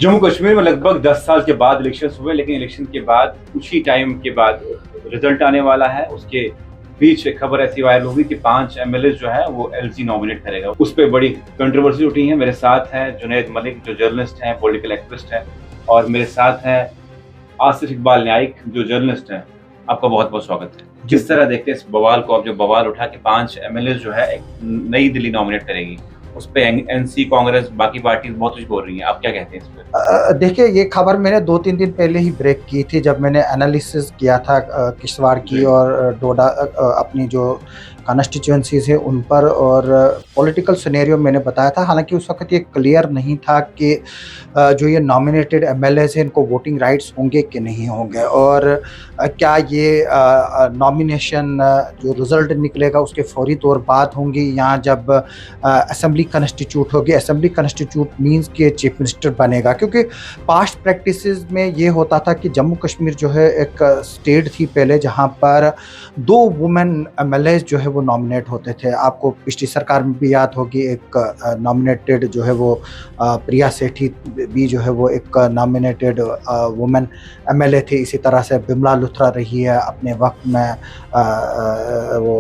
जम्मू कश्मीर में लगभग 10 साल के बाद इलेक्शन हुए, लेकिन इलेक्शन के बाद कुछ ही टाइम के बाद रिजल्ट आने वाला है। उसके बीच एक खबर ऐसी वायरल हुई कि 5 एमएलए जो है वो एलजी नॉमिनेट करेगा। उस पर बड़ी कंट्रोवर्सी उठी है। मेरे साथ है जुनैद मलिक जो जर्नलिस्ट हैं, पॉलिटिकल एक्टिविस्ट हैं, और मेरे साथ है आसिफ इकबाल न्यायिक जो जर्नलिस्ट हैं। आपका बहुत बहुत स्वागत है। किस तरह देखते हैं इस बवाल को? अब जो बवाल उठा कि 5 एमएलए जो है एक नई दिल्ली नॉमिनेट करेगी, उस पर एनसी, कांग्रेस, बाकी पार्टी बहुत कुछ बोल रही हैं। आप क्या कहते हैं इस पर? देखिए, ये खबर मैंने 2-3 दिन पहले ही ब्रेक की थी, जब मैंने एनालिसिस किया था किश्तवाड़ की और डोडा अपनी जो कॉन्स्टिट्यूएंसीज है उन पर, और पॉलिटिकल सिनेरियो मैंने बताया था। हालांकि उस वक्त ये क्लियर नहीं था कि जो ये नॉमिनेटेड एमएलएज हैं इनको वोटिंग राइट्स होंगे कि नहीं होंगे, और क्या ये नॉमिनेशन जो रिज़ल्ट निकलेगा उसके फौरी तौर बाद होंगी, या जब असेंबली कॉन्स्टिट्यूट होगी। असेंबली कॉन्स्टिट्यूट मींस कि चीफ मिनिस्टर बनेगा, क्योंकि पास्ट प्रैक्टिसेस में ये होता था कि जम्मू कश्मीर जो है एक स्टेट थी पहले जहाँ पर 2 वुमेन एमएलए जो है वो नॉमिनेट होते थे। आपको पिछली सरकार में भी याद होगी, एक नॉमिनेटेड जो है वो प्रिया सेठी भी जो है वो एक नॉमिनेटेड वुमेन एमएलए थी। इसी तरह से बिमला लुथरा रही है अपने वक्त में, वो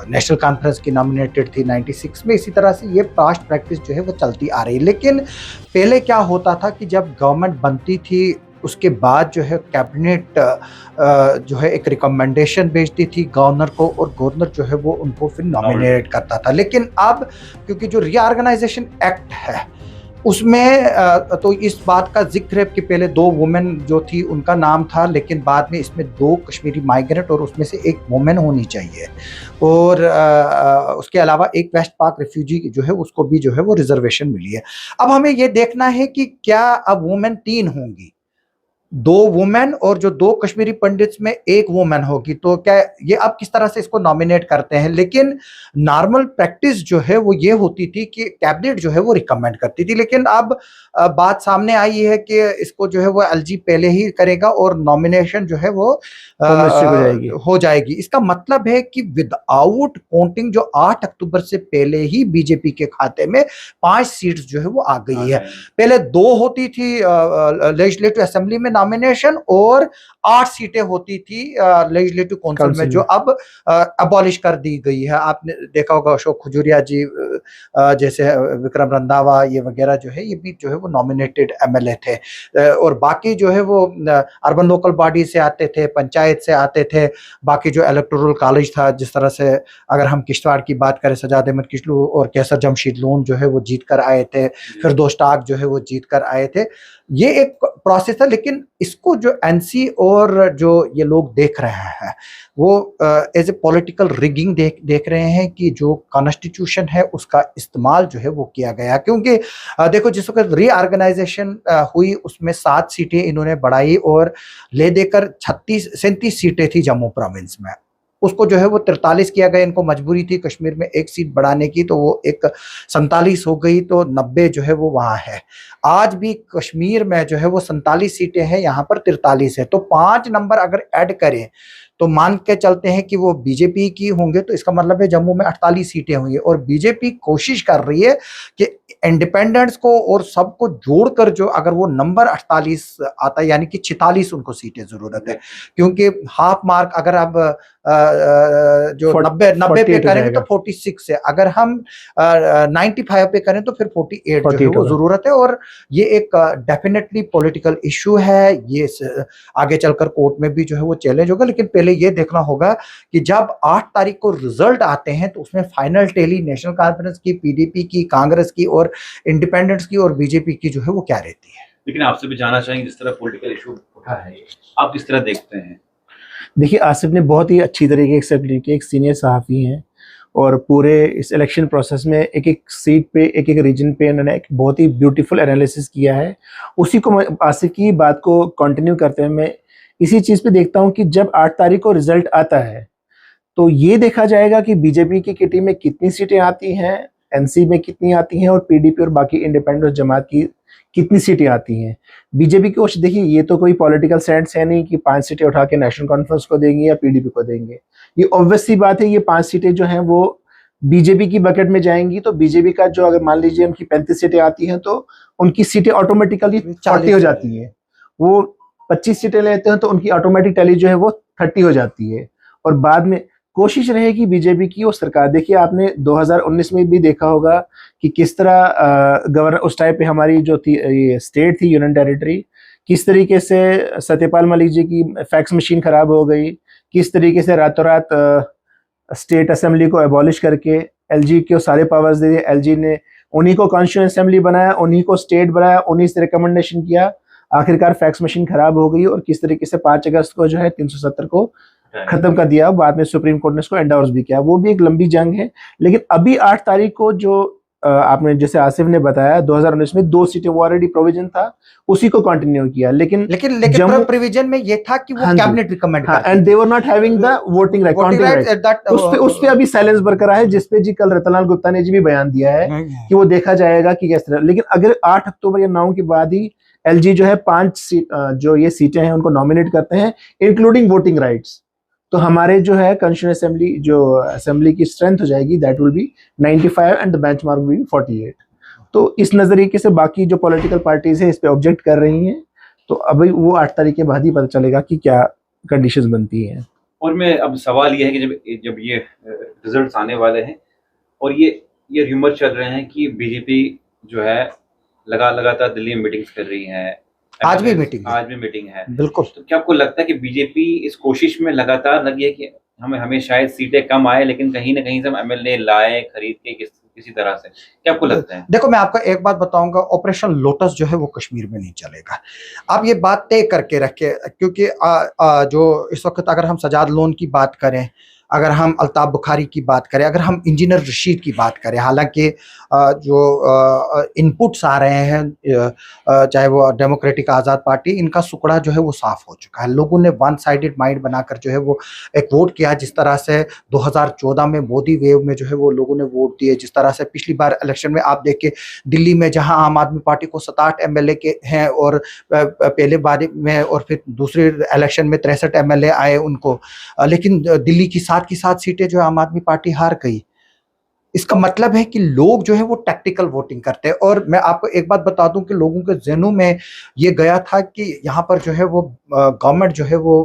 नेशनल कॉन्फ्रेंस की नॉमिनेटेड थी 96 में। इसी तरह से ये पास्ट प्रैक्टिस जो है वो चलती आ रही है। लेकिन पहले क्या होता था कि जब गवर्नमेंट बनती थी उसके बाद जो है कैबिनेट जो है एक रिकमेंडेशन भेजती थी गवर्नर को, और गवर्नर जो है वो उनको फिर नॉमिनेट करता था। लेकिन अब क्योंकि जो रीऑर्गेनाइजेशन एक्ट है उसमें तो इस बात का जिक्र है कि पहले 2 वुमेन जो थी उनका नाम था, लेकिन बाद में इसमें 2 कश्मीरी माइग्रेंट और उसमें से 1 वुमेन होनी चाहिए, और उसके अलावा एक वेस्ट पाक रिफ्यूजी जो है उसको भी जो है वो रिजर्वेशन मिली है। अब हमें ये देखना है कि क्या अब वुमेन 3 होंगी, 2 वुमेन और जो 2 कश्मीरी पंडित्स में 1 वुमेन होगी, तो क्या ये अब किस तरह से इसको नॉमिनेट करते हैं। लेकिन नॉर्मल प्रैक्टिस जो है वो ये होती थी कि कैबिनेट जो है वो रिकमेंड करती थी। लेकिन अब बात सामने आई है कि इसको जो है वो एलजी पहले ही करेगा और नॉमिनेशन जो है वो हो जाएगी। इसका मतलब है कि विदाउट काउंटिंग जो 8 अक्टूबर से पहले ही बीजेपी के खाते में 5 सीट्स जो है वो आ गई है। पहले 2 होती थी लेजिस्लेटिव असेंबली में नॉमिनेशन, और 8 सीटें होती थी लेजिस्लेटिव काउंसिल में, जो अब अबॉलिश कर दी गई है। आपने देखा होगा अशोक खजूरिया जी जैसे विक्रम रंधावा ये वगैरह जो है, ये भी जो है वो नॉमिनेटेड एमएलए थे, और बाकी जो है वो अर्बन लोकल बॉडी से आते थे, पंचायत से आते थे। बाकी जो इलेक्टोरल कॉलेज था, जिस तरह से अगर हम किश्तवाड़ की बात करें, सजाद अहमद किशलू और कैसर जमशीद लोन जो है वो जीत कर आए थे, फिर दोस्ताक जो है वो जीत कर आए थे। ये एक प्रोसेस है। लेकिन इसको जो एनसी और जो ये लोग देख रहे हैं वो एज ए पॉलिटिकल रिगिंग देख रहे हैं कि जो कॉन्स्टिट्यूशन है उसका इस्तेमाल जो है वो किया गया। क्योंकि देखो, जिस वक्त रीऑर्गेनाइजेशन हुई उसमें 7 सीटें इन्होंने बढ़ाई, और ले देकर 37 सीटें थी जम्मू प्रोविंस में, उसको जो है वो 43 किया गया। इनको मजबूरी थी कश्मीर में 1 सीट बढ़ाने की, तो वो एक 47 हो गई, तो 90 जो है वो वहाँ है। आज भी कश्मीर में जो है वो 47 सीटें हैं, यहाँ पर 43 है। तो 5 नंबर अगर ऐड करें तो मान के चलते हैं कि वो बीजेपी की होंगे, तो इसका मतलब है जम्मू में 48 सीटें होंगी। और बीजेपी कोशिश कर रही है कि इंडिपेंडेंट्स को और सबको जोड़कर जो अगर वो नंबर 48 आता है, यानी कि 46 उनको सीटें जरूरत है। क्योंकि हाफ मार्क अगर अब जो 90 पे करेंगे तो 46 है, अगर हम 95 पे करें तो फिर 48 जो है वो जरूरत है। और ये एक डेफिनेटली पॉलिटिकल इशू है, ये आगे चलकर कोर्ट में भी जो है वो चैलेंज होगा। लेकिन पहले ये देखना होगा कि जब 8 तारीख को रिजल्ट आते हैं तो उसमें फाइनल टेली नेशनल कॉन्फ्रेंस की, पीडीपी की, कांग्रेस की और इंडिपेंडेंट्स की और बीजेपी की जो है वो क्या रहती है। लेकिन आपसे भी जानना चाहेंगे, जिस तरह पॉलिटिकल इशू उठा है, आप किस तरह देखते हैं? देखिए, आसिफ ने बहुत ही अच्छी तरीके से एक्सेप्ट की, एक सीनियर सहाफ़ी हैं और पूरे इस इलेक्शन प्रोसेस में एक एक सीट पे, एक एक रीजन पे इन्होंने एक बहुत ही ब्यूटीफुल एनालिसिस किया है। उसी को आसिफ की बात को कंटिन्यू करते हुए मैं इसी चीज़ पे देखता हूँ कि जब 8 तारीख को रिजल्ट आता है तो ये देखा जाएगा कि बीजेपी की किटी में कितनी सीटें आती हैं, एनसी में कितनी आती हैं, और पीडीपी और बाकी इंडिपेंडेंट जमात की कितनी सीटें आती हैं। बीजेपी की कोशिश, देखिए ये तो कोई पॉलिटिकल सेंस है नहीं कि 5 सीटें उठा के नेशनल कॉन्फ्रेंस को देंगे या पीडीपी को देंगे। ये ऑब्वियस सी बात है, ये 5 सीटें जो हैं वो बीजेपी की बकेट में जाएंगी, तो बीजेपी का जो, अगर मान लीजिए उनकी 35 सीटें आती हैं तो उनकी सीटें ऑटोमेटिकली 40 हो जाती है। वो 25 सीटें लेते हैं तो उनकी ऑटोमेटिक टैली जो है वो 30 हो जाती है। और बाद में कोशिश रहेगी बीजेपी की और सरकार, देखिए आपने 2019 में भी देखा होगा कि किस तरह गवर्नर उस टाइम पे हमारी जो थी, ये स्टेट थी, यूनियन टेरिटरी, किस तरीके से सत्यपाल मलिक जी की फैक्स मशीन खराब हो गई, किस तरीके से रातों रात स्टेट असेंबली को एबॉलिश करके एलजी को सारे पावर्स दे दिए। एलजी ने उन्हीं को कॉन्स्टिट्यूएंट असेंबली बनाया, उन्हीं को स्टेट बनाया, उन्हीं से रिकमेंडेशन किया, आखिरकार फैक्स मशीन खराब हो गई और किस तरीके से 5 अगस्त को जो है 370 को खत्म कर दिया। बाद में सुप्रीम कोर्ट ने इसको एंडोर्स भी किया। वो भी एक लंबी जंग है। लेकिन अभी 8 तारीख को जो आपने जैसे आसिफ ने बताया 2019 में 2 सीटें वो ऑलरेडी प्रोविजन था, उसी को कंटिन्यू किया। लेकिन प्रोविजन में ये था कि वो कैबिनेट रिकमेंड करती and they were not having the voting right, counting right. उस पे अभी साइलेंस बरकरार है, जिसपे जी कल रतनलाल गुप्ता ने जी भी बयान दिया है कि वो देखा जाएगा कि किस तरह। लेकिन अगर 8 अक्टूबर या 9 के बाद ही एलजी जो है 5 सीट जो ये सीटें हैं उनको नॉमिनेट करते हैं इंक्लूडिंग वोटिंग राइट्स, तो हमारे जो है कॉन्स्टिट्यूएंट असेंबली, जो असेंबली की स्ट्रेंथ हो जाएगी that will be 95 and the benchmark will be 48। तो इस नजरिए से बाकी जो पॉलिटिकल पार्टीज है इस पे ऑब्जेक्ट कर रही हैं। तो अभी वो 8 तारीख के बाद ही पता चलेगा कि क्या कंडीशंस बनती हैं। और मैं अब सवाल ये है कि जब ये रिजल्ट्स आने वाले हैं और ये र्यूमर चल रहे हैं कि बीजेपी जो है लगातार दिल्ली में मीटिंग्स कर रही है, आज भी मीटिंग है, बिल्कुल। तो क्या आपको लगता है कि बीजेपी इस कोशिश में लगातार लगी है कि हमें शायद सीटें कम आए लेकिन कहीं ना कहीं से हम एमएलए लाए खरीद के किसी तरह से, क्या आपको लगता है? देखो मैं आपको एक बात बताऊंगा, ऑपरेशन लोटस जो है वो कश्मीर में नहीं चलेगा। आप ये बात तय करके रखे, क्योंकि जो इस वक्त अगर हम सजाद लोन की बात करें, अगर हम अल्ताफ बुखारी की बात करें, अगर हम इंजीनियर रशीद की बात करें, हालांकि जो इनपुट्स आ रहे हैं चाहे वो डेमोक्रेटिक आज़ाद पार्टी, इनका सुकड़ा जो है वो साफ हो चुका है। लोगों ने वन साइडेड माइंड बनाकर जो है वो एक वोट किया, जिस तरह से 2014 में मोदी वेव में जो है वो लोगों ने वोट दिए, जिस तरह से पिछली बार इलेक्शन में आप देखिए दिल्ली में जहां आम आदमी पार्टी को 67 एमएलए के हैं और पहले बार में और फिर दूसरे इलेक्शन में 63 एमएलए आए उनको, लेकिन दिल्ली की 7 सीटें जो आम आदमी पार्टी हार गई। इसका मतलब है कि लोग जो है वो टैक्टिकल वोटिंग करते हैं। और मैं आपको एक बात बता दूं कि लोगों के ज़हनों में ये गया था कि यहाँ पर जो है वो गवर्नमेंट जो है वो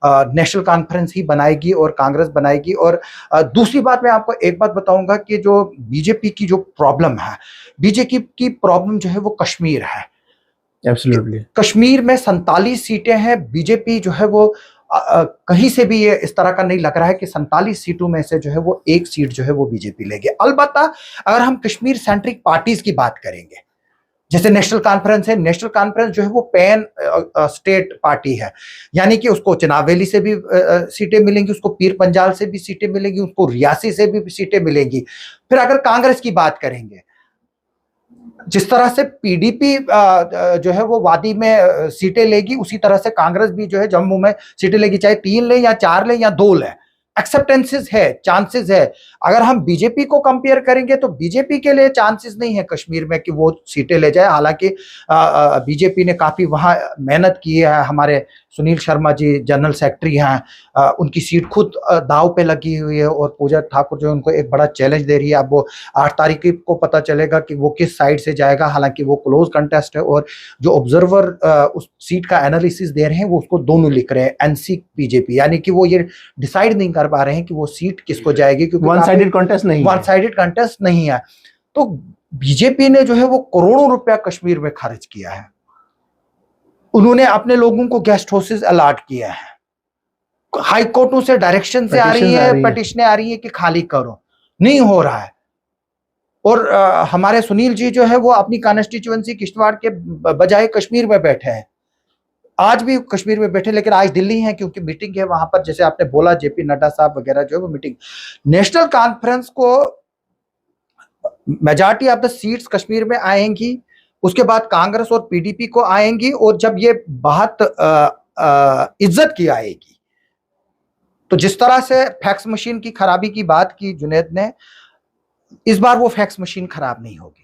नेशनल कॉन्फ्रेंस ही बनाएगी और कांग्रेस बनाएगी। और दूसरी बात मैं आपको एक बात बताऊंगा कि जो बीजेपी की जो प्रॉब्लम है, बीजेपी की प्रॉब्लम जो है वो कश्मीर है। एब्सोल्युटली कश्मीर में 47 सीटें हैं। बीजेपी जो है वो कहीं से भी ये इस तरह का नहीं लग रहा है कि 47 सीटों में से जो है वो 1 सीट जो है वो बीजेपी लेगी। अलबत्ता अगर हम कश्मीर सेंट्रिक पार्टीज की बात करेंगे, जैसे नेशनल कॉन्फ्रेंस है, नेशनल कॉन्फ्रेंस जो है वो पैन स्टेट पार्टी है, यानी कि उसको चनावेली से भी सीटें मिलेंगी, उसको पीर पंजाल से भी सीटें मिलेंगी, उसको रियासी से भी सीटें मिलेंगी। फिर अगर कांग्रेस की बात करेंगे, जिस तरह से पीडीपी जो है वो वादी में सीटें लेगी, उसी तरह से कांग्रेस भी जो है जम्मू में सीटें लेगी, चाहे 3 ले या 4 ले या 2 ले। एक्सेप्टेंसेस है, चांसेस है। अगर हम बीजेपी को कंपेयर करेंगे तो बीजेपी के लिए चांसेस नहीं है कश्मीर में कि वो सीटें ले जाए। हालांकि बीजेपी ने काफ़ी वहाँ मेहनत की है। हमारे सुनील शर्मा जी जनरल सेक्रेटरी हैं, उनकी सीट खुद दाव पे लगी हुई है और पूजा ठाकुर जो उनको एक बड़ा चैलेंज दे रही है। अब वो 8 तारीख को पता चलेगा कि वो किस साइड से जाएगा। हालांकि वो क्लोज कंटेस्ट है और जो ऑब्जर्वर उस सीट का एनालिसिस दे रहे हैं वो उसको दोनों लिख रहे हैं, एनसी बीजेपी, यानी कि वो ये डिसाइड नहीं कर पा रहे हैं कि वो सीट किसको जाएगी, क्योंकि वन साइडेड कंटेस्ट नहीं है। तो बीजेपी ने जो है वो करोड़ों रुपया कश्मीर में खर्च किया है। उन्होंने अपने लोगों को गेस्ट हाउसेस अलॉट किया है, हाई कोर्टों से डायरेक्शन से आ रही है, पिटिशनें आ रही है कि खाली करो, नहीं हो रहा है। और हमारे सुनील जी जो है वो अपनी कॉन्स्टिट्यूएंसी किश्तवाड़ के बजाय कश्मीर में बैठे हैं, आज भी कश्मीर में बैठे, लेकिन आज दिल्ली है क्योंकि मीटिंग है वहां पर, जैसे आपने बोला जेपी नड्डा साहब वगैरह जो है वो मीटिंग। नेशनल कॉन्फ्रेंस को majority of the seats Kashmir में आएंगी, उसके बाद कांग्रेस और पीडीपी को आएंगी, और जब ये बात इज्जत की आएगी, तो जिस तरह से फैक्स मशीन की खराबी की बात की जुनैद ने, इस बार वो फैक्स मशीन खराब नहीं होगी।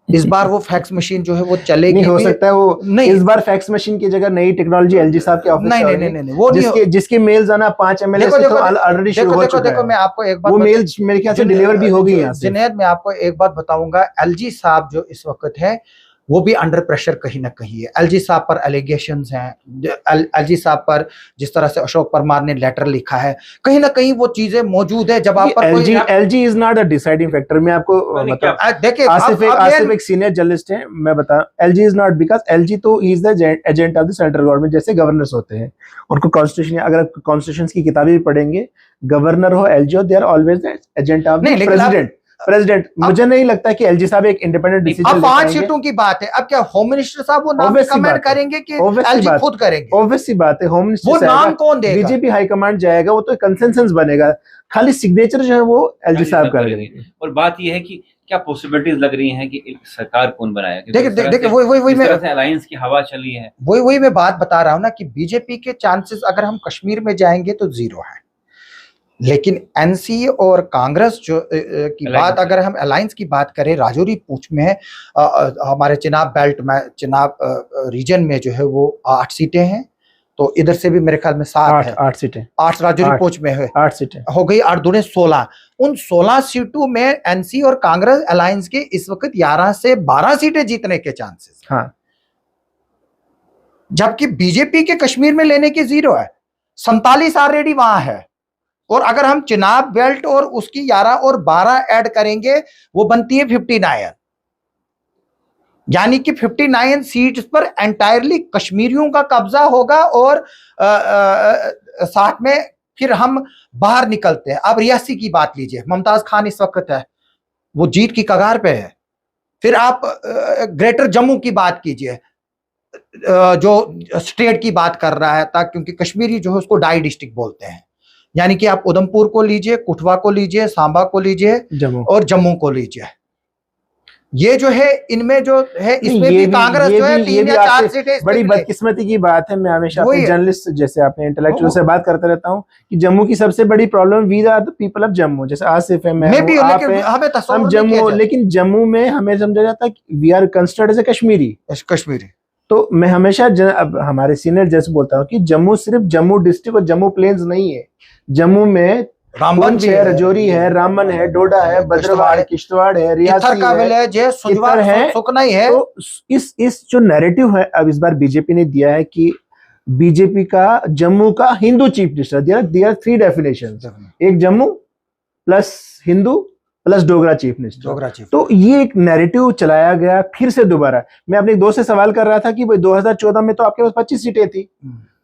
इस बार वो फैक्स मशीन जो है वो चलेगी नहीं, हो भी? सकता है वो नहीं, इस बार फैक्स मशीन की जगह नई टेक्नोलॉजी एलजी साहब के ऑफिस नहीं से नहीं होगी, नहीं नहीं, वो नहीं जिसके जिसके मेल्स आना 5 एमएलए देखो से देखो तो ऑलरेडी शुरू हो चुका देखो, है। मैं आपको एक बात वो मेल मेरे ख्याल से डिलीवर भी हो गई यहाँ से। जुनैद, मैं आपको एक बात बताऊंगा, एलजी साहब जो इस वक्त है वो भी अंडर प्रेशर कहीं ना कहीं है। एलजी साहब पर एलिगेशंस हैं, एलजी साहब पर जिस तरह से अशोक परमार ने लेटर लिखा है, कहीं ना कहीं वो चीजें मौजूद है। जब आप पर LG LG is not a deciding factor. मैं आपको बताऊं, देखिए आसिफ एक सीनियर जर्नलिस्ट है, मैं बता, LG is not, because LG तो is the agent of the central government, जैसे गवर्नर्स होते हैं उनको कॉन्स्टिट्यूशन, अगर कॉन्स्टिट्यूशन की किताबें भी पढ़ेंगे, गवर्नर हो एलजी हो, they are always the agent of the president. मुझे नहीं लगता कि एलजी साहब एक इंडिपेंडेंट डिसीजन अब 5 सीटों की बात है, अब क्या होम मिनिस्टर साहब वो नाम कमेंट करेंगे कि एलजी खुद करेंगे? ऑब्वियस सी बात है, होम मिनिस्टर वो नाम कौन देगा? बीजेपी हाई कमांड जाएगा, वो तो कंसेंसस बनेगा, खाली सिग्नेचर जो है वो एलजी साहब करेंगे। और बात ये है कि क्या पॉसिबिलिटीज लग रही हैं कि सरकार कौन बनाएगा? देखिए वही मैं अलायंस की हवा चली है, वही मैं बात बता रहा हूं ना कि बीजेपी के चांसेस अगर हम कश्मीर में जाएंगे तो 0 है, लेकिन एनसी और कांग्रेस जो की बात, अगर हम अलायंस की बात करें, राजौरी पूंछ में हमारे चिनाब बेल्ट में, चिनाब रीजन में जो है वो 8 सीटें हैं, तो इधर से भी मेरे ख्याल में 7 है, 8 सीटें, 8 राजौरी पूंछ में है, 8 सीटें हो गई, 8 दूने 16। उन 16 सीटों में एनसी और कांग्रेस अलायंस के इस वक्त 11 से 12 सीटें जीतने के चांसेस, हाँ, जबकि बीजेपी के कश्मीर में लेने के 0 है। 47 ऑलरेडी वहां है, और अगर हम चिनाब बेल्ट और उसकी 11 और 12 ऐड करेंगे वो बनती है 59, यानी कि 59 सीट्स पर एंटायरली कश्मीरियों का कब्जा होगा। और साथ में फिर हम बाहर निकलते हैं। अब रियासी की बात लीजिए, मुमताज खान इस वक्त है, वो जीत की कगार पे है। फिर आप ग्रेटर जम्मू की बात कीजिए, जो स्टेट की बात कर रहा है, क्योंकि कश्मीरी जो है उसको डाई डिस्ट्रिक्ट बोलते हैं, यानी कि आप उधमपुर को लीजिए, कुठवा को लीजिए, सांबा को लीजिए और जम्मू को लीजिए। ये जो है इनमें जो है, इसमें भी कांग्रेस जो है 3 या 4 सीटें। बड़ी बदकिस्मती की बात है, मैं हमेशा अपने जर्नलिस्ट जैसे आपने इंटेलेक्चुअल से बात करते रहता हूँ कि जम्मू की सबसे बड़ी problem we are the people of Jammu, जैसे आसिफ है, मैं भी, हम जम्मू, लेकिन जम्मू में हमें समझा जाता है we are considered as a Kashmiri. तो मैं हमेशा अब हमारे सीनियर जैसे बोलता हूँ कि जम्मू सिर्फ जम्मू डिस्ट्रिक्ट और जम्मू प्लेन्स नहीं है, जम्मू में रामबन है, रजौरी है, रामबन है, डोडा है, भद्रवाह है, किश्तवाड़ है, रियासी है, सुकना है। तो इस जो नैरेटिव है अब इस बार बीजेपी ने दिया है कि बीजेपी का जम्मू का Hindu chief minister, there are 3 definitions, एक Jammu plus Hindu plus Dogra chief minister. तो ये एक नैरेटिव चलाया गया फिर से दोबारा। मैं अपने दोस्त से सवाल कर रहा था कि भाई 2014 में तो आपके पास 25 सीटें थी,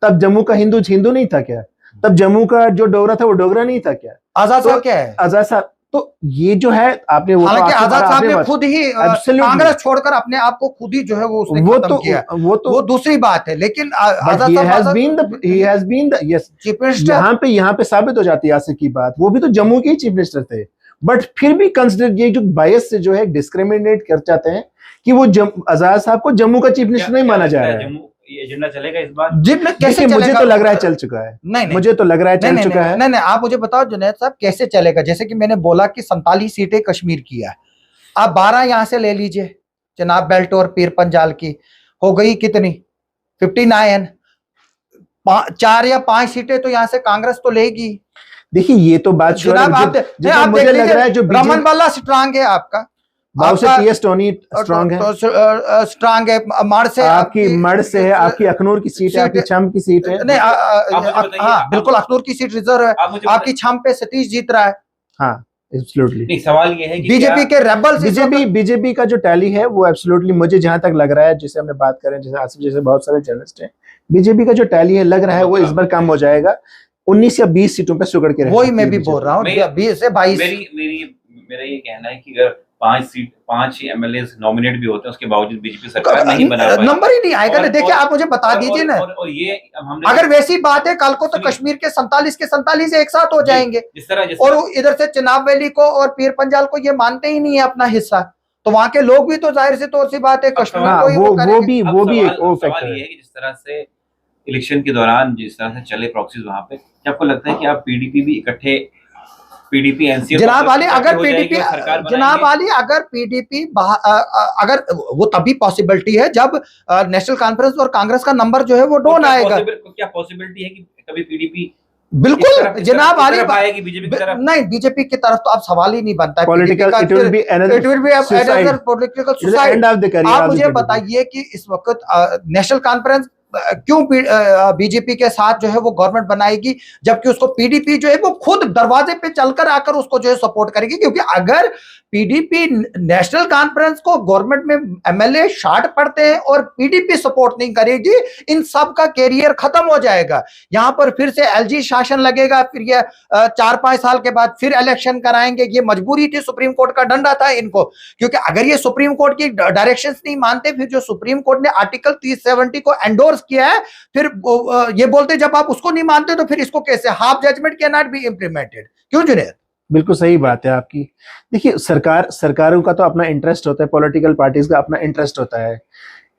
तब जम्मू का हिंदू नहीं था क्या? तब जम्मू का जो डोगरा था वो डोगरा नहीं था क्या? आजाद साहब क्या है? आजाद साहब, तो ये जो है आपने, हालांकि आजाद साहब ने खुद ही कांग्रेस छोड़कर अपने आप को खुद ही जो है वो उसने खत्म किया, वो दूसरी बात है। लेकिन आजाद साहब यहाँ पे साबित हो जाती है आसिफ की बात, वो भी तो जम्मू के ही चीफ मिनिस्टर थे, बट फिर भी कंसिडर, ये जो बायस से जो है डिस्क्रिमिनेट कर जाते हैं कि वो आजाद साहब को जम्मू का चीफ मिनिस्टर नहीं माना जा रहा है। ये एजेंडा चलेगा इस बार? कैसे? मुझे तो लग रहा है चल चुका है। नहीं, मुझे तो लग रहा है चल चुका है। नहीं, आप मुझे बताओ जुनैद साहब कैसे चलेगा? जैसे कि मैंने बोला कि 47 सीटें कश्मीर की है, आप 12 यहां से ले लीजिए, चिनाब बेल्ट और पीर पंजाल की हो गई कितनी? 59। 4 या 5 सीटें तो यहाँ से कांग्रेस तो लेगी। देखिए ये तो बात मुझे लग रहा है जो रमन वाला स्ट्रांग है आपका, स्ट्रांग है, मड़ से आपकी है, आपकी अखनूर की सीट है, आपकी छम की सीट है। नहीं, हाँ बिल्कुल, अखनूर की सीट रिजर्व है, आपकी छम पे सतीश जीत रहा है। हाँ एब्सोल्युटली। नहीं, सवाल ये है कि बीजेपी के रेबल्स, बीजेपी का जो टैली है वो एब्सोल्युटली, मुझे जहां तक लग रहा है, जिसे हमने बात करें, जैसे आसिफ जैसे बहुत सारे जर्नलिस्ट हैं, बीजेपी का जो टैली है लग रहा है वो इस बार कम हो जाएगा, 19 या 20 सीटों पे सुगड़ के। वही मैं भी बोल रहा हूँ, 20 से 22। मेरा ये कहना है कि अगर 5 एमएलए नॉमिनेट भी होते हैं, उसके बावजूद बीजेपी सरकार नहीं बना पाई, नंबर ही नहीं आएगा ना। देखिए आप मुझे बता दीजिए ना, और ये अगर वैसी बात है, कल को तो कश्मीर के 47 एक साथ हो जाएंगे, और इधर से चिनाब वैली को और पीर पंजाल को ये मानते ही नहीं है अपना हिस्सा, तो वहां के लोग भी तो जाहिर से तौर सी बात है कश्मीर को वो भी एक फैक्टर है। जिस तरह से इलेक्शन के दौरान जिस तरह से चले प्रॉक्सीज वहां पे, क्या आपको लगता है कि आप पीडीपी भी इकट्ठे पीडीपी एनसीए जनाब अली अगर पीडीपी अगर वो तभी पॉसिबिलिटी है जब नेशनल कॉन्फ्रेंस और कांग्रेस का नंबर जो है वो डाउन आएगा। क्या पॉसिबिलिटी है कि कभी पीडीपी बिल्कुल जनाब आली आएगी बीजेपी की तरफ? नहीं, बीजेपी की तरफ तो अब सवाल ही नहीं बनता है। पॉलिटिकल आप मुझे बताइए कि इस वक्त नेशनल कॉन्फ्रेंस क्यों बीजेपी के साथ जो है वो गवर्नमेंट बनाएगी, जबकि उसको पीडीपी जो है वो खुद दरवाजे पे चलकर आकर उसको जो है सपोर्ट करेगी। क्योंकि अगर पीडीपी नेशनल कॉन्फ्रेंस को गवर्नमेंट में एमएलए शार्ट पड़ते हैं और पीडीपी सपोर्ट नहीं करेगी, इन सब का कैरियर खत्म हो जाएगा। यहां पर फिर से एलजी शासन लगेगा, फिर ये 4-5 साल के बाद फिर इलेक्शन कराएंगे। ये मजबूरी थी, सुप्रीम कोर्ट का डंडा था इनको, क्योंकि अगर ये सुप्रीम कोर्ट की डायरेक्शंस नहीं मानते, फिर जो सुप्रीम कोर्ट ने आर्टिकल 370 को एंडोर्स किया है, फिर ये बोलते जब आप उसको नहीं मानते तो फिर इसको कैसे, half judgment can not be implemented. क्यों जुनैद? बिल्कुल सही बात है आपकी। देखिए सरकारों का तो अपना इंटरेस्ट होता है, पॉलिटिकल पार्टीज का अपना इंटरेस्ट होता है।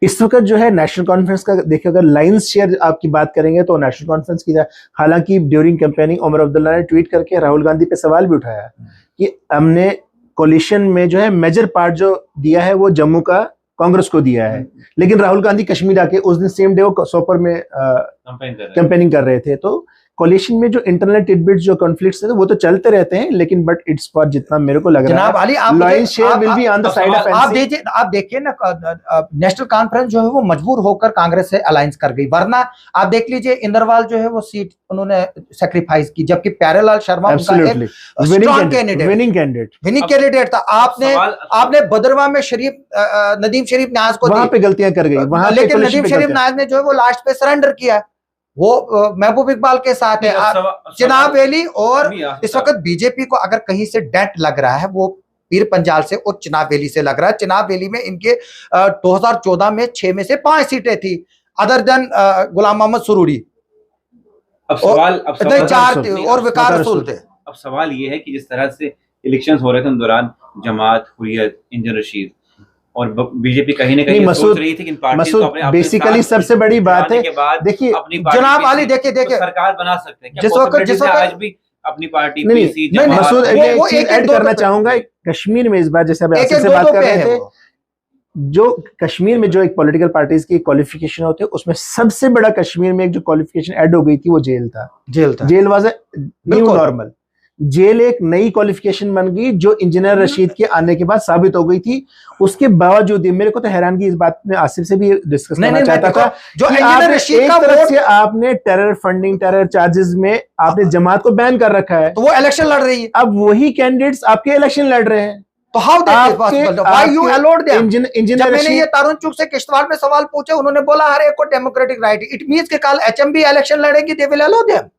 इस वक्त जो है नेशनल कॉन्फ्रेंस का देखिए, अगर लाइंस शेयर आपकी बात करेंगे तो नेशनल कॉन्फ्रेंस की, हालांकि ड्यूरिंग कैंपेनिंग उमर अब्दुल्ला ने ट्वीट करके राहुल गांधी पे सवाल भी उठाया कि हमने कोलिशन में जो है मेजर पार्ट जो दिया है वो जम्मू का कांग्रेस को दिया है, लेकिन राहुल गांधी कश्मीर आके उस दिन सेम डे वो सोपर में कैंपेनिंग कर रहे थे। तो कोलिशन में जो इंटरनल टिडबिट्स जो कॉन्फ्लिक्ट्स है वो तो चलते रहते हैं, लेकिन बट इट्स फॉर जितना मेरे को लग रहा है, जनाब अली आप देखिए ना, नेशनल कॉन्फ्रेंस जो है वो मजबूर होकर कांग्रेस से अलायंस कर गई, वरना आप देख लीजिए इंदरवाल जो है वो सीट उन्होंने सेक्रीफाइस की, जबकि प्यारेलाल शर्मा उनका एक स्ट्रॉन्ग विनिंग कैंडिडेट था। आपने भद्रवाह में नदीम शरीफ न्याज को वहां पे गलतियां कर गई, लेकिन नदीम शरीफ न्याज ने जो है वो लास्ट पे सरेंडर किया, वो महबूब इकबाल के साथ है। चिनाब वैली और इस वक्त बीजेपी को अगर कहीं से डेंट लग रहा है वो पीर पंजाल से और चिनाब वैली से लग रहा है। चिनाब वैली में इनके 2014 में 6 में से 5 सीटें थी, अदर देन गुलाम मोहम्मद सुरूरी। अब सवाल 4 थे और विकार रसूल थे। अब सवाल ये है कि जिस तरह से इलेक्शंस हो रहे थे उन दौरान जमात, हुर्रियत, इंजन रशीद और बीजेपी कहीं ना कहीं सोच रही थी कि मसूद बेसिकली सबसे बड़ी बात है, देखिए जनाब अली देखिए तो सरकार बना सकते हैं, जिस वक्त आज भी अपनी पार्टी मसूद एक ऐड करना चाहूंगा, कश्मीर में इस बार जैसे आसिफ से बात कर रहे थे, जो कश्मीर में जो एक पॉलिटिकल पार्टीज की क्वालिफिकेशन होती है उसमें सबसे बड़ा कश्मीर में एक जो क्वालिफिकेशन ऐड हो गई थी वो जेल था। Jail was a new normal. Jail एक नई क्वालिफिकेशन बन गई जो इंजीनियर रशीद के आने के बाद साबित हो गई थी। उसके बावजूद मेरे को तो हैरानगी इस बात में आसिफ से भी डिस्कस करना चाहता था, जो इंजीनियर रशीद का तरफ से आपने टेरर फंडिंग, टेरर चार्जेस में आपने जमात को बैन कर रखा है, तो वो इलेक्शन लड़ रही है। अब वही कैंडिडेट्स आपके इलेक्शन लड़ रहे हैं, तो how that is possible? Why you allowed them? Engineer मैंने ये तारुण चुग से किश्तवाड़ में सवाल पूछे, उन्होंने बोला हर एक को डेमोक्रेटिक राइट। इट मींस के कल एचएमबी इलेक्शन लड़ेगी, दे विल अलाउ देम।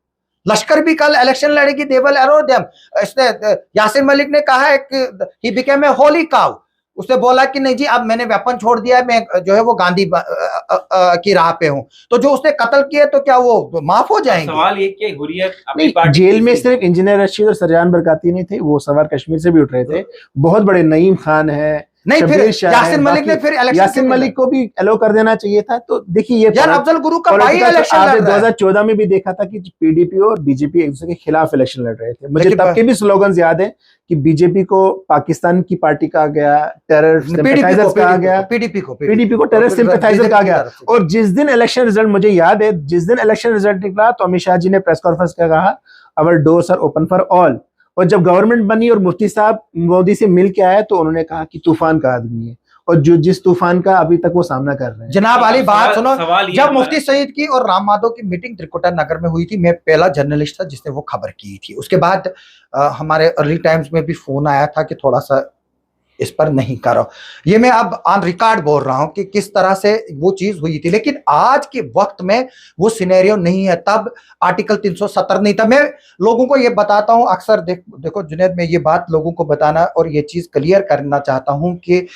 लश्कर भी कल इलेक्शन लड़ेगी, दे विल अलाउ देम। इसने यासिन मलिक ने कहा है कि he became a Holi cow, उसने बोला कि नहीं जी अब मैंने वेपन छोड़ दिया है, मैं जो है वो गांधी की राह पे हूं। तो जो उसने कत्ल किया तो क्या वो माफ हो जाएंगे? सवाल ये कि हुर्रियत जेल में सिर्फ इंजीनियर रशीद और सरजान बरकाती नहीं थे, वो सवाल कश्मीर से भी उठ रहे थे। बहुत बड़े नईम खान है, नहीं फिर यासिन मलिक ने फिर यासिन मलिक को भी अलो कर देना चाहिए था। तो देखिए ये यार अफजल गुरु का भाई इलेक्शन लड़ रहा है। 2014 में भी देखा था कि पीडीपी और बीजेपी एक दूसरे के खिलाफ इलेक्शन लड़ रहे थे। मुझे तब के भी स्लोगन्स याद है कि बीजेपी को पाकिस्तान की पार्टी कहा गया, टेरर सिंपैथाइजर्स कहा गया, पीडीपी को टेरर सिंपैथाइजर कहा गया। और जिस दिन इलेक्शन रिजल्ट, मुझे याद है जिस दिन इलेक्शन रिजल्ट निकला तो अमित शाह जी ने प्रेस कॉन्फ्रेंस में कहा our doors are open for all. और जब गवर्नमेंट बनी और मुफ्ती साहब मोदी से मिल के आए तो उन्होंने कहा कि तूफान का आदमी है, और जो जिस तूफान का अभी तक वो सामना कर रहे हैं। जनाब अली बात सुनो, जब मुफ्ती सईद की और राम माधव की मीटिंग त्रिकुटा नगर में हुई थी, मैं पहला जर्नलिस्ट था जिसने वो खबर की थी। उसके बाद हमारे अर्ली टाइम्स में भी फोन आया था कि थोड़ा सा इस पर नहीं करो। ये मैं अब ऑन रिकॉर्ड बोल रहा हूं कि किस तरह से वो चीज हुई थी, लेकिन आज के वक्त में वो सिनेरियो नहीं है। तब आर्टिकल 370 नहीं था। मैं लोगों को ये बताता हूं अक्सर, देखो जुनैद, मैं ये बात लोगों को बताना और ये चीज क्लियर करना चाहता हूं कि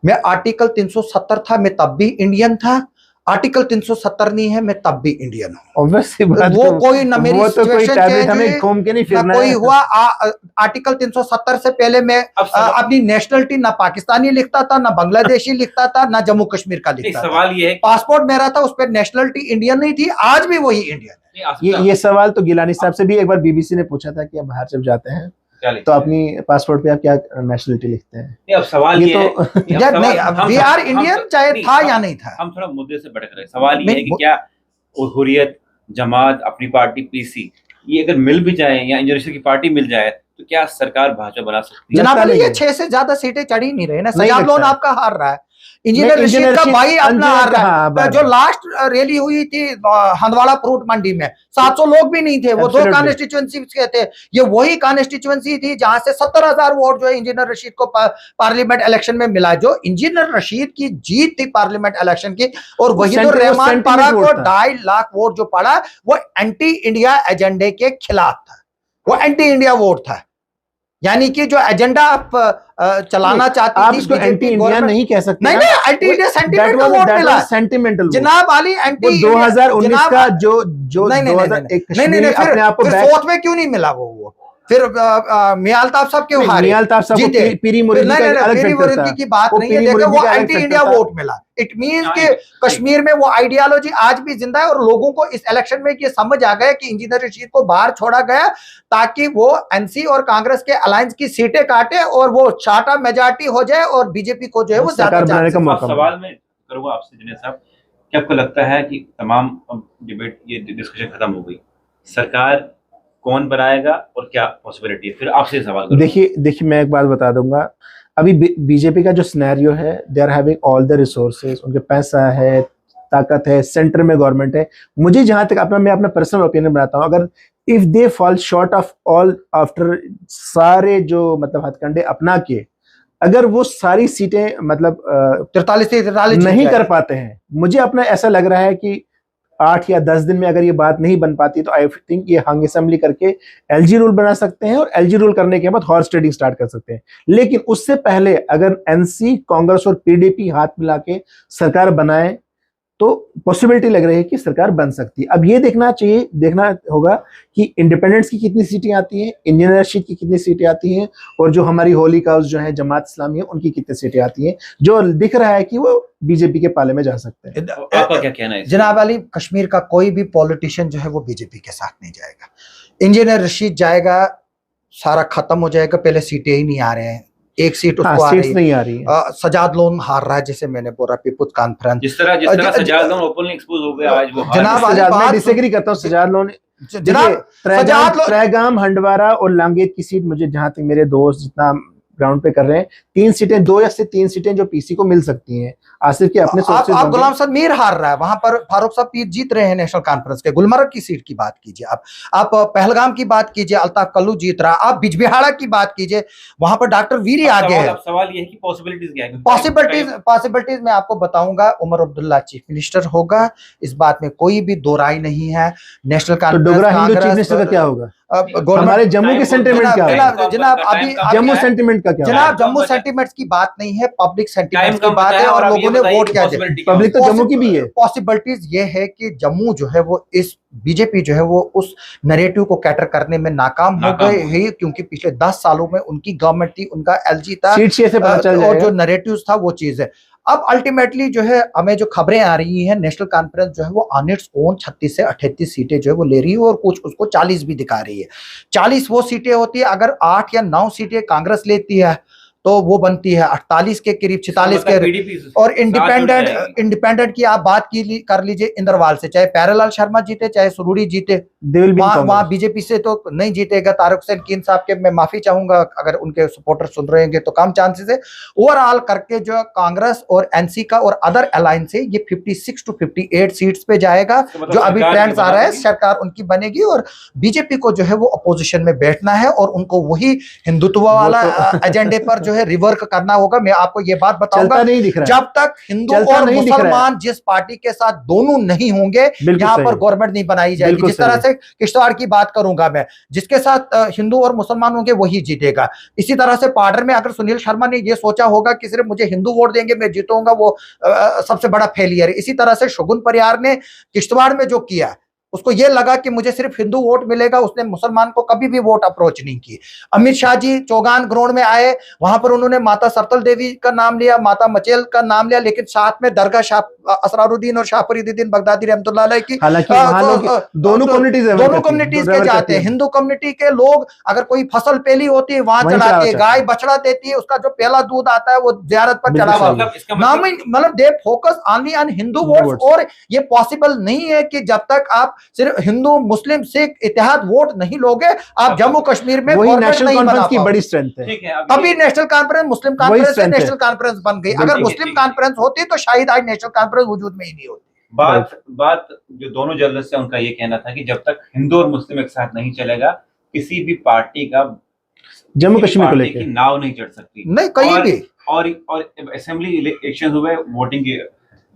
मैं आर्टिकल 370 था, मैं तब भी इंडियन था। आर्टिकल 370 नहीं है, मैं तब भी इंडियन हूँ। वो कोई न मेरी सिचुएशन कोई हुआ। आर्टिकल 370 से पहले मैं अपनी नेशनलिटी ना पाकिस्तानी लिखता था, ना बांग्लादेशी लिखता था, ना जम्मू कश्मीर का लिखता था। सवाल ये है, पासपोर्ट मेरा था, उस पर नेशनलिटी इंडियन नहीं थी, आज भी वही इंडियन है। ये सवाल तो गिलानी साहब से भी एक बार बीबीसी ने पूछा था कि आप बाहर जब जाते हैं क्या तो अपनी पासपोर्ट पे आप क्या नेशनलिटी लिखते हैं? नहीं, अब सवाल ये ये तो है यार नहीं, वी आर इंडियन चाहे था या नहीं था। हम थोड़ा मुद्दे से भटक रहे हैं। सवाल ये है नहीं, कि क्या हुर्रियत, जमात, अपनी पार्टी पीसी, ये अगर मिल भी जाए या इंजन की पार्टी मिल जाए तो क्या सरकार भाजपा बना सकती है? जनाब लगता अली, नहीं ये है। 6 से ज्यादा सीटें चढ़ ही नहीं रहे ना। नहीं सजाद लोन लगता है। आपका हार रहा है, इंजीनियर नहीं, रशीद इंजीनियर का रशीद- भाई अपना इंजीनियर हार का रहा हाँ, है। बार जो बार। लास्ट रैली हुई थी हंदवाड़ा फ्रूट मंडी में 700 लोग भी नहीं थे, वो 2 Absolutely. कॉन्स्टिट्यूएंसी के थे। ये वही कॉन्स्टिट्यूएंसी थी जहां से 70,000 वोट जो है इंजीनियर रशीद को पार्लियामेंट इलेक्शन में मिला। जो इंजीनियर रशीद की जीत थी पार्लियामेंट इलेक्शन की, और वही तो रहमान पारा को 2.5 लाख वोट जो पड़ा, वो एंटी इंडिया एजेंडे के खिलाफ था, वो एंटी इंडिया वोट था। यानी कि जो एजेंडा आप चलाना चाहती आप थी इसको बीजेपी एंटी इंडिया गवर्नमेंट, नहीं कह सकते। नहीं नहीं, एंटी इंडिया सेंटीमेंटल वोट मिला सेंटिमेंटल जनाब अली। एंटी 2019 का जो नहीं नहीं नहीं नहीं, अपने आप को फिर फोर्थ में क्यों नहीं मिला वो? फिर मियां अल्ताफ साहब क्यों हारे? मियां अल्ताफ साहब जीते। पीरी मुरीदी का अलग पीरी फैक्टर था। मुरीदी की बात वो नहीं है, पीरी देखो मुरीदी वो का अलग एंटी फैक्टर इंडिया था। वोट मिला। इट मींस कि कश्मीर में वो आइडियोलॉजी आज भी जिंदा है, और लोगों को इस इलेक्शन में ये समझ आ गया कि इंजीनियर रशीद को बाहर छोड़ा गया ताकि वो एनसी और कांग्रेस के अलायंस की सीटें काटे और वो चाटा मेजॉरिटी हो जाए और बीजेपी को जो है वो ज्यादा बनाने का मौका। सवाल मैं करूंगा आपसे जुनेद साहब, क्या आपको लगता है कि तमाम डिबेट, ये डिस्कशन खत्म हो गई, सरकार कौन बनाएगा और क्या पॉसिबिलिटी है? फिर आपसे सवाल करूंगा। देखिए मैं एक बात बता दूंगा। अभी बीजेपी का जो सिनेरियो है, they are having all the resources, उनके पैसा है, ताकत है, सेंटर में गवर्नमेंट है। मुझे जहां तक मैं अपना पर्सनल ओपिनियन बनाता हूं, अगर if they fall short of all after सारे जो मतलब हथकंडे अपना के, अगर वो सारी सीटें मतलब 43 से 43 नहीं कर पाते हैं, मुझे अपना ऐसा लग रहा है कि 8 या 10 दिन में अगर ये बात नहीं बन पाती तो आई थिंक ये हंग असेंबली करके एलजी रूल बना सकते हैं, और एलजी रूल करने के बाद हॉर्स ट्रेडिंग स्टार्ट कर सकते हैं। लेकिन उससे पहले अगर एनसी, कांग्रेस और पीडीपी हाथ मिला के सरकार बनाए तो पॉसिबिलिटी लग रही है कि सरकार बन सकती है। अब ये देखना होगा कि इंडिपेंडेंट्स की कितनी सीटें आती हैं, इंजीनियर रशीद की कितनी सीटें आती हैं, और जो हमारी होली काउज जो है जमात इस्लामी है उनकी कितनी सीटें आती हैं। जो दिख रहा है कि वो बीजेपी के पाले में जा सकते हैं। आपका क्या कहना है? जनाब अली, कश्मीर का कोई भी पॉलिटिशियन जो है वो बीजेपी के साथ नहीं जाएगा। इंजीनियर रशीद जाएगा, सारा खत्म हो जाएगा। पहले सीटें ही नहीं आ रहे हैं, एक सीट उसको आ रही नहीं आ रही है। सजाद लोन हार रहा है, जैसे मैंने बोला पीपुल्स कॉन्फ्रेंस। जिस तरह सजाद लोन ओपनली एक्सपोज हो गया आज, वो जनाब मैं डिसएग्री करता हूं। सजाद लोन ट्रैगाम, हंडवारा और लांगेत की सीट, मुझे जहां तक मेरे दोस्त जितना ग्राउंड पे कर रहे हैं, 3 सीटें, 2 या से 3 सीटें जो पीसी को मिल सकती हैं। आसिफ के अपने सोर्सेज। आप गुलाम साहब मीर हार रहा है, वहां पर फारूक साहब पीर जीत रहे हैं नेशनल कॉन्फ्रेंस के। गुलमर्ग की सीट की बात कीजिए, आप पहलगाम की बात कीजिए, अल्ताफ कल्लू जीत रहा। आप बिजबिहाड़ा की बात कीजिए, वहां पर डॉक्टर वीरी आगे है। सवाल ये है कि पॉसिबिलिटीज क्या है? पॉसिबिलिटीज मैं आपको बताऊंगा। उमर अब्दुल्ला चीफ मिनिस्टर होगा, इस बात में कोई भी दो राय नहीं है। नेशनल कॉन्फ्रेंस चीफ मिनिस्टर का क्या होगा? हमारे जम्मू के सेंटिमेंट क्या है? जनाब अभी जम्मू सेंटिमेंट का क्या? जनाब जम्मू सेंटिमेंट्स की बात नहीं है, पब्लिक सेंटिमेंट्स की बात है, और लोगों ने वोट किया है। पब्लिक तो जम्मू की भी है। पॉसिबिलिटीज ये है कि जम्मू जो है वो इस बीजेपी जो है वो उस नैरेटिव को कैटर करने में नाकाम हो गए हैं, क्योंकि पिछले 10 सालों में उनकी गवर्नमेंट थी, उनका एलजी था, और जो नैरेटिव था वो चीज है। अब अल्टीमेटली जो है हमें जो खबरें आ रही हैं, नेशनल कॉन्फ्रेंस जो है वो ऑन इट्स ओन 36 से 38 सीटें जो है वो ले रही है, और कुछ उसको 40 भी दिखा रही है। 40 वो सीटें होती है, अगर 8 या 9 सीटें कांग्रेस लेती है तो वो बनती है 48 के करीब, 46 के। और इंडिपेंडेंट की आप बात कर लीजिए इंद्रवाल से, चाहे प्यारेलाल शर्मा जीते चाहे सुरूरी जीते, वहां बीजेपी से तो नहीं जीतेगा। तारिक हुसैन कीन साहब के मैं माफी चाहूंगा अगर उनके सपोर्टर सुन रहे हैं तो कम चांसेस है। ओवरऑल करके जो कांग्रेस और एनसी का और अदर अलायंस है, ये 56 to 58 सीट्स पे जाएगा। जो अभी ट्रेंड्स आ रहा है, सरकार उनकी बनेगी, और बीजेपी को जो है वो अपोजिशन में बैठना है, और उनको वही हिंदुत्व वाला एजेंडे पर जो है रिवर्क करना होगा। मैं आपको ये बात बताऊंगा, जब तक हिंदू और मुसलमान जिस पार्टी के साथ दोनों नहीं होंगे, यहाँ पर गवर्नमेंट नहीं बनाई जाएगी। जिस तरह से किश्तवाड़ की बात करूंगा मैं, जिसके साथ हिंदू और मुसलमान होंगे वही जीतेगा। इसी तरह से पार्डर में अगर सुनील शर्मा ने ये सोचा होगा कि सिर्फ मुझे हिंदू वोट देंगे मैं जीतूंगा, वो सबसे बड़ा फेलियर है। इसी तरह से शगुन परियार ने किश्तवाड़ में जो किया उसको ये लगा कि मुझे सिर्फ हिंदू वोट मिलेगा, उसने मुसलमान को कभी भी वोट अप्रोच नहीं की। अमित शाह जी चौगान ग्राउंड में आए, वहां पर उन्होंने माता सरतल देवी का नाम लिया, माता मचेल का नाम लिया, लेकिन साथ में दरगाह शाह असरारुद्दीन और शाह फरीदुद्दीन बगदादी रहमतुल्लाह अलैह की, हालांकि वहाँ लोग दोनों कम्युनिटीज के जाते हैं। हिंदू कम्युनिटी के लोग अगर कोई फसल पेली होती है वहां चढ़ाते हैं, गाय बछड़ा देती है, उसका जो पहला दूध आता है वो जियारत पर चढ़ावा, मतलब they focus only on Hindu votes. और ये पॉसिबल नहीं है कि जब तक आप सिर्फ हिंदू मुस्लिम सिख इत्तेहाद वोट नहीं लोगे, आप जम्मू कश्मीर में नेशनल कॉन्फ्रेंस की बड़ी स्ट्रेंथ है। तभी नेशनल कॉन्फ्रेंस मुस्लिम कॉन्फ्रेंस से नेशनल कॉन्फ्रेंस बन गई। अगर मुस्लिम कॉन्फ्रेंस होती तो शायद आज नेशनल कॉन्फ्रेंस वजूद में ही नहीं होती। बात जो दोनों जर्नलिस्ट है उनका ये कहना था कि जब तक हिंदू और मुस्लिम एक साथ नहीं चलेगा, किसी भी पार्टी का जम्मू कश्मीर को लेकर नाव नहीं चढ़ सकती, नहीं कहीं भी। और असेंबली इलेक्शन हुए, वोटिंग के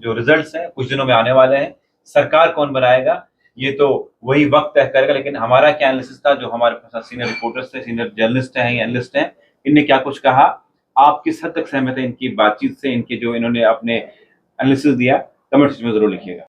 जो रिजल्ट्स हैं कुछ दिनों में आने वाले हैं, सरकार कौन बनाएगा ये तो वही वक्त तय करेगा। लेकिन हमारा क्या एनालिसिस था, जो हमारे पास सीनियर रिपोर्टर्स थे, सीनियर जर्नलिस्ट हैं या एनालिस्ट हैं, इनने क्या कुछ कहा, आप किस हद तक सहमत है इनकी बातचीत से, इनके जो इन्होंने अपने एनालिसिस दिया, कमेंट्स में जरूर लिखिएगा।